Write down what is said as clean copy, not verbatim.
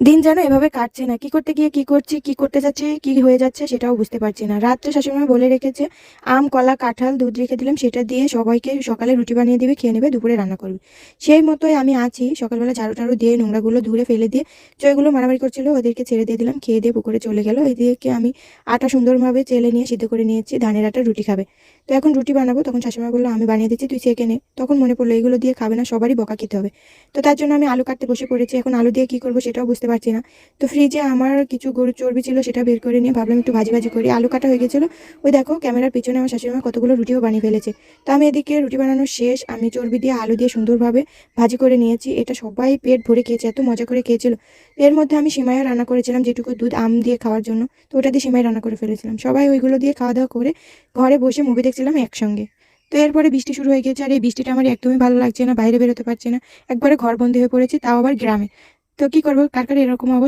দিন যেন এভাবে কাটছে না। কি করতে গিয়ে কি করছি, কি করতে যাচ্ছি, কি হয়ে যাচ্ছে সেটাও বুঝতে পারছি না। রাত্রে শাশুড়ি মা বলে রেখেছে আম, কলা, কাঁঠাল, দুধ রেখে দিলাম সেটা দিয়ে সবাইকে সকালে রুটি বানিয়ে দিবে, খেয়ে নেবে, দুপুরে রান্না করবে। সেই মতোই আমি আছি। সকালবেলা ঝাড়ু-টাড়ু দিয়ে নোংরাগুলো দূরে ফেলে দিয়ে যেগুলো মারামারি করছিল ওদেরকে ছেড়ে দিয়ে দিলাম। খেয়ে দিয়ে পুকুরে চলে গেল। এদিকে আমি আটা সুন্দরভাবে চেলে নিয়ে সিদ্ধ করে নিয়েছি। ধানের আটার রুটি খাবে। তো এখন রুটি বানাবো। তখন শাশুড়ি মা বলল, "আমি বানিয়ে দিচ্ছি, তুই সেঁকে নে।" তখন মনে পড়লো এগুলো দিয়ে খাবে না, সবারই বকা খেতে হবে। তো তার জন্য আমি আলু কাটতে বসে পড়েছি। এখন আলু দিয়ে কি করব সেটাও বুঝতে পারছি না। তো ফ্রিজে আমার কিছু গরুর চর্বি ছিল সেটা বের করে নিয়ে ভাবলাম একটু ভাজি ভাজি করি। আলু কাটা হয়ে গেছিলো। ওই দেখো ক্যামেরার পিছনে আমার শাশুড়ি মা কতগুলো রুটিও বানিয়ে ফেলেছে। তো আমি এদিকে রুটি বানানো শেষ। আমি চর্বি দিয়ে আলু দিয়ে সুন্দরভাবে ভাজি করে নিয়েছি। এটা সবাই পেট ভরে খেয়েছে, এত মজা করে খেয়েছিল। এর মধ্যে আমি সিমাইও রান্না করেছিলাম, যেটুকু দুধ আম দিয়ে খাওয়ার জন্য। তো ওটা দিয়ে সিমাই রান্না করে ফেলেছিলাম। সবাই ওইগুলো দিয়ে খাওয়া দাওয়া করে ঘরে বসে মুভি দেখছিলাম একসঙ্গে। তো এরপরে বৃষ্টি শুরু হয়ে গেছে, আর এই বৃষ্টিটা আমার একদমই ভালো লাগছে না, বাইরে বেরোতে পারছি না। একবারে ঘরবন্দি হয়ে পড়েছি, তাও আবার গ্রামে। তো কি করবো, কার কার এরকম অবস্থা?